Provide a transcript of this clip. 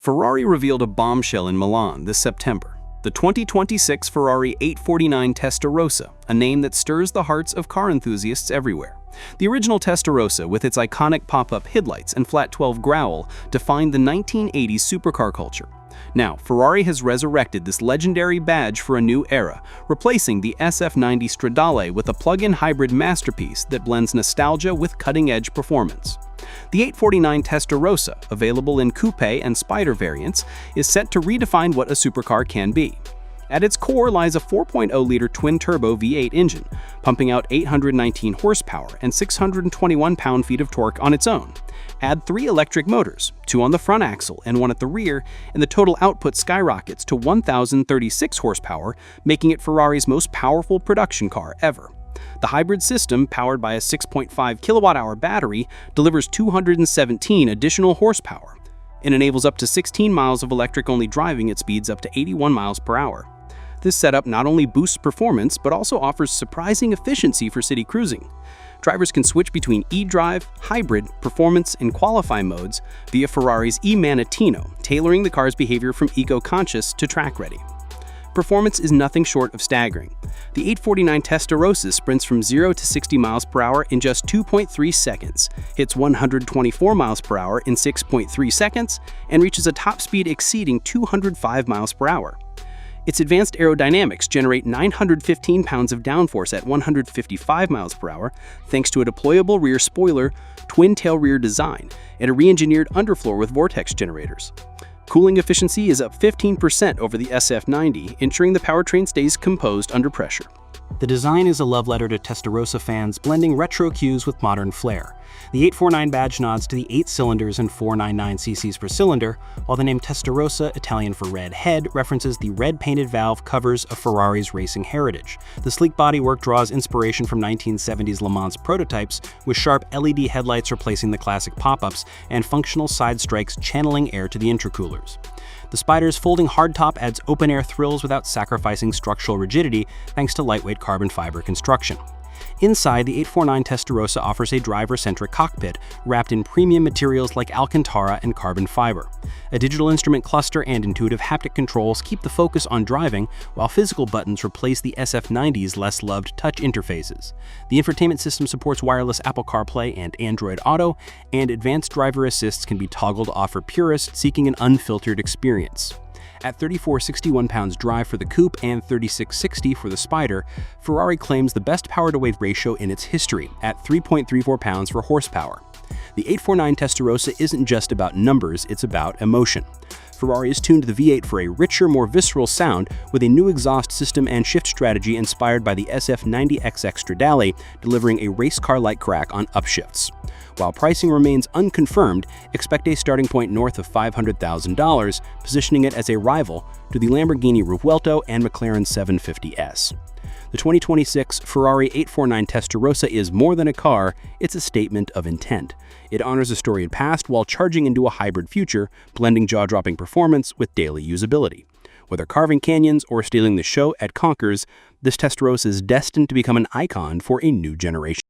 Ferrari revealed a bombshell in Milan this September. The 2026 Ferrari 849 Testarossa, a name that stirs the hearts of car enthusiasts everywhere. The original Testarossa, with its iconic pop-up headlights and flat 12 growl, defined the 1980s supercar culture. Now, Ferrari has resurrected this legendary badge for a new era, replacing the SF90 Stradale with a plug-in hybrid masterpiece that blends nostalgia with cutting-edge performance. The 849 Testarossa, available in coupe and spider variants, is set to redefine what a supercar can be. At its core lies a 4.0-liter twin-turbo V8 engine, pumping out 819 horsepower and 621 pound-feet of torque on its own. Add 3 electric motors, 2 on the front axle and 1 at the rear, and the total output skyrockets to 1,036 horsepower, making it Ferrari's most powerful production car ever. The hybrid system, powered by a 6.5 kilowatt-hour battery, delivers 217 additional horsepower and enables up to 16 miles of electric-only driving at speeds up to 81 miles per hour. This setup not only boosts performance, but also offers surprising efficiency for city cruising. Drivers can switch between e-drive, hybrid, performance, and qualify modes via Ferrari's e-Manettino, tailoring the car's behavior from eco-conscious to track-ready. Performance is nothing short of staggering. The 849 Testarossa sprints from 0 to 60 miles per hour in just 2.3 seconds, hits 124 miles per hour in 6.3 seconds, and reaches a top speed exceeding 205 miles per hour. Its advanced aerodynamics generate 915 pounds of downforce at 155 miles per hour thanks to a deployable rear spoiler, twin-tail rear design, and a re-engineered underfloor with vortex generators. Cooling efficiency is up 15% over the SF90, ensuring the powertrain stays composed under pressure. The design is a love letter to Testarossa fans, blending retro cues with modern flair. The 849 badge nods to the 8 cylinders and 499 cc's per cylinder, while the name Testarossa, Italian for red head, references the red-painted valve covers of Ferrari's racing heritage. The sleek bodywork draws inspiration from 1970s Le Mans prototypes, with sharp LED headlights replacing the classic pop-ups and functional side strikes channeling air to the intercoolers. The Spider's folding hardtop adds open-air thrills without sacrificing structural rigidity thanks to lightweight carbon fiber construction. Inside, the 849 Testarossa offers a driver-centric cockpit wrapped in premium materials like Alcantara and carbon fiber. A digital instrument cluster and intuitive haptic controls keep the focus on driving, while physical buttons replace the SF90's less loved touch interfaces. The infotainment system supports wireless Apple CarPlay and Android Auto, and advanced driver assists can be toggled to offer purists seeking an unfiltered experience. At 3,461 pounds dry for the coupe and 3,660 for the Spider, Ferrari claims the best power-to-weight ratio in its history at 3.34 pounds for horsepower. The 849 Testarossa isn't just about numbers, it's about emotion. Ferrari has tuned the V8 for a richer, more visceral sound with a new exhaust system and shift strategy inspired by the SF90XX Stradale, delivering a race car-like crack on upshifts. While pricing remains unconfirmed, expect a starting point north of $500,000, positioning it as a rival to the Lamborghini Revuelto and McLaren 750S. The 2026 Ferrari 849 Testarossa is more than a car, it's a statement of intent. It honors a storied past while charging into a hybrid future, blending jaw-dropping performance with daily usability. Whether carving canyons or stealing the show at Conkers, this Testarossa is destined to become an icon for a new generation.